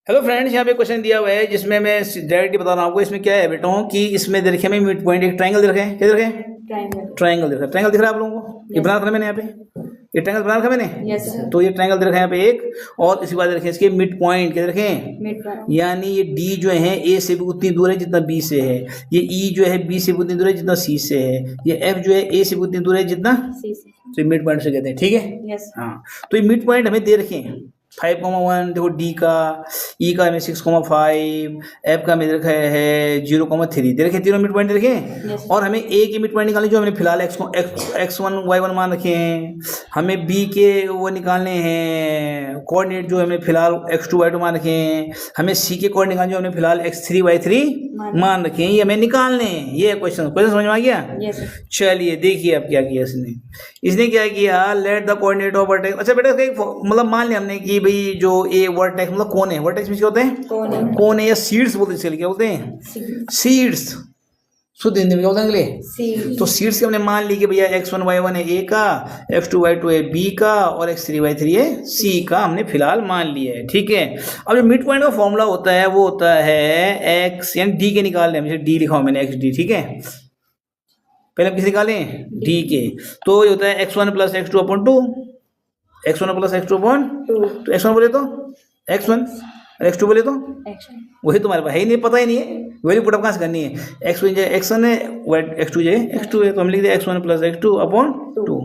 Hello friends, यहाँ पे question दिया हुआ है जिसमें मैं डायरेक्टली बता रहा हूँ आपको। इसमें क्या है बेटा कि इसमें दे रखे हमें मिड पॉइंट एक ट्रायंगल दे रखे हैं। क्या दे रखे हैं? ट्रायंगल दे रखा है। ट्रायंगल दिख रहा है आप लोगों को? ये बना रखा मैंने यहाँ पे, ये ट्रायंगल बना रखा मैंने। Yes sir. तो ये ट्रायंगल दे रखा है यहाँ पे एक, और इसके बाद रखे इसके मिड पॉइंट क्या रखे हैं, यानी ये डी जो है ए से भी उतनी दूर है जितना बी से है, ये ई जो है बी से भी उतनी दूर है जितना सी से है, ये एफ जो है ए से भी उतनी दूर है जितना सी से। तो ये मिड पॉइंट से कहते हैं, ठीक है। यस। हाँ, तो ये मिड पॉइंट हमें दे रखे हैं 5,1 देखो, डी का, ई का हमें 6,5, एफ का हमें रखा है 0,3 दे रखे, तीनों मिड पॉइंट दे रखे हैं। और हमें ए के मिड पॉइंट निकालने जो हमने फिलहाल x1 y1 मान रखे हैं। हमें बी के वो निकालने हैं कोऑर्डिनेट जो हमें फिलहाल x2 y2 मान रखे हैं। हमें सी के कोऑर्डिनेट निकालने जो हमने फिलहाल x3 y3 मान रखे हैं। ये हमें निकालने हैं। ये क्वेश्चन समझ में आ गया? यस। चलिए देखिए अब क्या किया इसने क्या किया, let the coordinate of vertex. अच्छा बेटा, मतलब मान लिया हमने कि भाई जो ए वर्टेक्स मतलब कौन है, वर्टेक्स में क्या होते हैं, कौन है या सीड्स बोलते हैं। चलिए क्या बोलते हैं? सीड्स। शुद्ध हिंदी में क्या बोलते हैं? तो सीड्स के हमने मान ली कि भैया x1 y1 है ए का, x2 y2 है बी का, और x3 y3 है सी का, हमने फिलहाल मान लिया है, ठीक है। अब जो मिड पॉइंट का फॉर्मूला होता है वो होता है x, यानी डी के निकालने, जैसे डी लिखा हूं मैंने x d, ठीक है। पहले हम किसे निकालें? डी के। तो ये होता है x1 plus x2 upon 2, x1 plus x2 upon 2। तो x1 बोले तो x1 और x2 बोले तो वही तुम्हारे पास है ही नहीं, पता ही नहीं है, वैल्यू पुटअप कहाँ से करनी है। x1 जगह x1 है, x2 जगह x2 है, तो हम लिख दें x1 प्लस x2 अपॉन 2।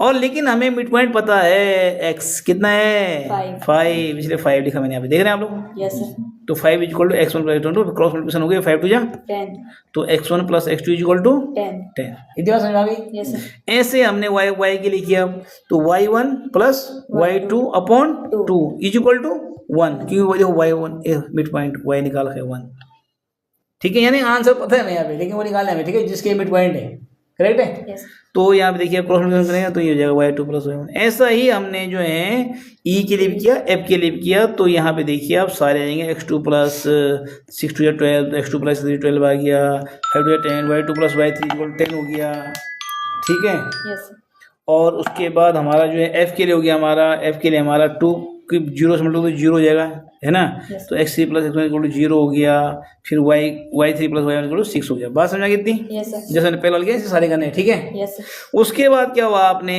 और लेकिन हमें मिड पॉइंट पता है x कितना है, 5, इसलिए 5 लिखा मैंने यहाँ पे, देख रहे हैं आप लोग? Yes sir. तो 5 equal to x1 plus x2, cross multiplication हो गया, 5 2 जा 10, तो x1 plus x2 equal to 10। इतनी बात समझ में आ गई? Yes sir. ऐसे हमने y के लिए किया, तो y1 plus y2 upon 2 is equal to 1, क्योंकि देखो y1 मिड पॉइंट y निकाल है 1, ठीक है। यानी आंसर पता है हमें यहाँ पे, लेकिन वो निकालना है, ठीक है, जिसके मिड पॉइंट है, करेक्ट है। यस। तो यहाँ पे देखिए क्रॉस मल्टीप्लिकेशन करेंगे तो ये हो जाएगा y2 प्लस y1। ऐसा ही हमने जो है ई के लिए भी किया, एफ के लिए भी किया। तो यहाँ पे देखिए आप सारे आएंगे, x2 प्लस 6 2 12, x2 प्लस 3 12 आ गया, 5 2 10, y2 प्लस y3 10 हो गया, ठीक है। यस। और उसके बाद हमारा जो है एफ के लिए हो गया, हमारा एफ के लिए हमारा 2 की 0 से मल्टीप्लाई तो 0 हो जाएगा, है ना। तो x3 plus x1 equal to 0 हो गया, फिर y3 plus y1 equal to 6 हो गया। बात समझ आ गई इतनी? Yes sir. जैसे मैंने पहले किया ऐसे सारे करने हैं, ठीक है। Yes sir. उसके बाद क्या हुआ, आपने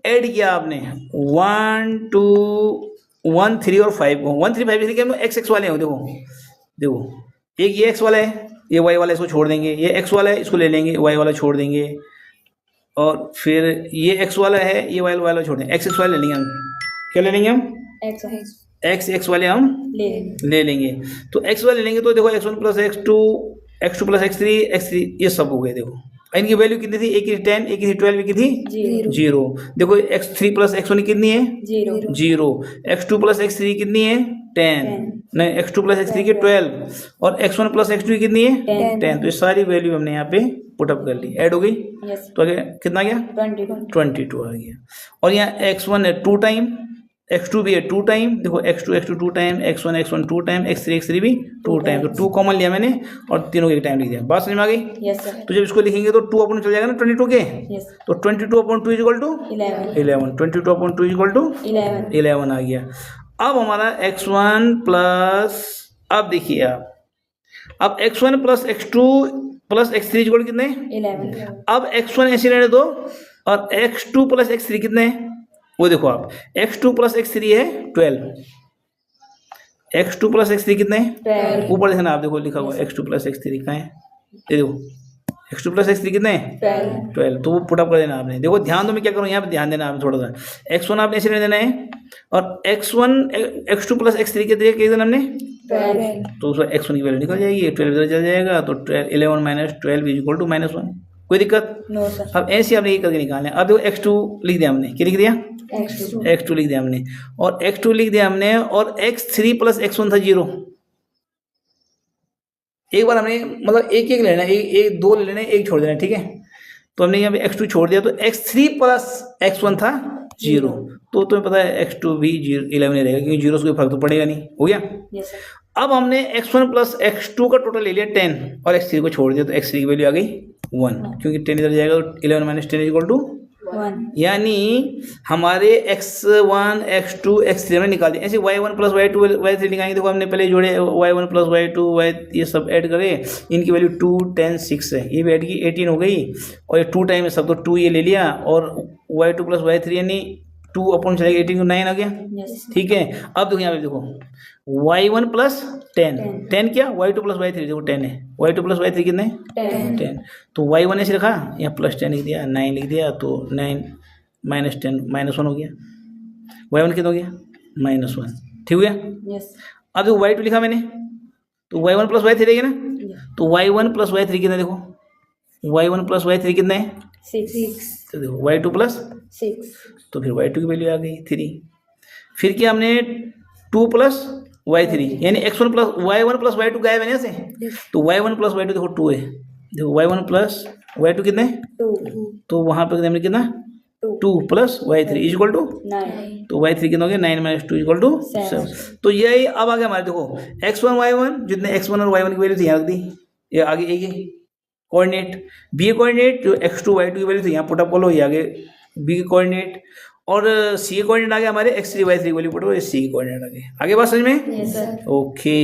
ऐड किया, आपने 1 2 1 3 और 5 को 1 3 5 इसलिए हम x वाले हैं। देखो देखो, एक ये x वाला है, ये y वाला, इसको छोड़ देंगे, ये x वाला है, इसको ले लेंगे, y वाला छोड़ देंगे, और फिर ये x वाला है, ये y वाला छोड़ देंगे, x वाले ले लेंगे हम। क्या ले लेंगे हम? x वाले हम ले लेंगे। तो x वाले लेंगे तो देखो x1 plus x2 plus x3 ये सब हो गए। देखो इनकी वैल्यू कितनी थी, एक की 10, एक की 12, एक की थी 0। देखो x3 प्लस x1 कितनी है? 0। x2 प्लस x3 कितनी है? 10। नहीं, x2 प्लस x3 की 12, और x1 प्लस x2 कितनी है? 10। तो ये सारी वैल्यू हमने यहाँ पे पुटअप कर ली, ऐड हो गई। तो आगे कितना गया? 22 आ गया। और यहाँ x1 है 2 टाइम, x2 भी है 2 टाइम, देखो x2 2 time, x1 2 time, x3 भी 2 टाइम। तो 2 कॉमन लिया मैंने और तीनों के टाइम लिख दिया। बात समझ में आ गई? Yes sir. तो जब इसको लिखेंगे तो 2 अपॉन चल जाएगा ना 22 के। यस। तो 22 upon 2 equal to 11, 22 upon 2 equal to 11 आ गया। अब हमारा x1 प्लस, अब देखिए आप, अब x1 plus x2 plus x3 equal कितने? 11। अब x1 ऐसे रहने दो, और x2 प्लस x3 कितने हैं वो देखो आप, x2 प्लस x3 है 12, x2 प्लस x3 कितने हैं? 12। ऊपर देखना आप, देखो लिखा हुआ x2 प्लस x3 कहाँ है, ये देखो x2 प्लस x3 कितने हैं? 12। तो वो पुटअप कर देना आपने। देखो ध्यान दो, मैं क्या करूँ यहाँ पे, ध्यान देना आप थोड़ा सा। x1 आपने ऐसे रहने देना है, और x2 प्लस x3 के देख देना हमने 12, तो उसका x1 की वैल्यू निकल जाएगी, 12 इधर चल जाएगा, तो 11 माइनस 12 इज इक्वल टू -1। कोई दिक्कत? No sir. अब ऐसे आपने ये करके निकालना है। अब देखो x2 लिख दिया हमने, क्या लिख दिया? x2 लिख दिया हमने, और x2 लिख दिया हमने, और x3 प्लस x1 था 0। एक बार हमने मतलब एक लेना, एक 2 ले लेना, एक छोड़ देना, ठीक है। तो हमने यहाँ पे x2 छोड़ दिया, तो x3 प्लस x1 था 0। तो तुम्हें पता है x2 भी 11 ही रहेगा, क्योंकि 0 से कोई फर्क तो पड़ेगा नहीं, हो गया। Yes sir. अब हमने x1 प्लस x2 का टोटल ले लिया 10, और x3 को छोड़ दिया, तो x3 की वैल्यू आ गई 1, क्योंकि 10 इधर जाएगा, तो 11 माइनस 10 इक्वल टू 1 यानी हमारे x1 x2 x3 हमने निकाल दिया। ऐसे y1 प्लस y2 y3 निकालेंगे। देखो हमने पहले जोड़े y1 प्लस y2 y ये सब ऐड करे, इनकी वैल्यू 2 10 6 है, ये भी ऐड की 18 हो गई, और ये 2 टाइम है सब, तो 2 ये ले लिया, और y2 प्लस y3 यानी 2 अपॉन चला गया 18 को 9 आ गया। यस ठीक है, अब देखो यहाँ पे देखो y1 प्लस 10 क्या y2 प्लस y3 देखो 10 है, y2 प्लस y3 कितने 10, तो y1 ऐसे रखा, यहाँ प्लस 10 लिख दिया, 9 लिख दिया, तो 9 माइनस 10 -1 हो गया, y1 कितना हो गया -1। ठीक हो गया। यस अब देखो y2 लिखा मैंने, तो y1 प्लस y3 रहेगा ना, तो y1 प्लस y3 कितना देखो, y1 प्लस y3 कितना है 6 तो देखो y2 प्लस 6 तो फिर y2 की वैल्यू आ गई 3। फिर क्या हमने 2 प्लस y3 यानी x1 plus y1 plus y2 गायब है ना से, तो y1 प्लस y2 देखो 2 है, देखो y1 प्लस y2 कितने, 2 तो वहाँ पे हमने कितना 2 प्लस y3 इक्वल टू, 9 तो y3 कितना हो गया 9 माइनस 2 इक्वल टू 7। तो यही अब आ गया हमारे, देखो x1 y1 जितने x1 और y1 की वैल्यू थी यहाँ रख दी, ये आगे ये कोऑर्डिनेट बी के कोऑर्डिनेट जो x2 y2 की वैल्यू थी यहाँ पुट अप कर लो, ये आगे बी के कोऑर्डिनेट, और सी के कोऑर्डिनेट आ गया हमारे x3 y3 की वैल्यू पुट करो, ये सी के कोऑर्डिनेट आ गए। आगे बात समझ में? Yes sir okay.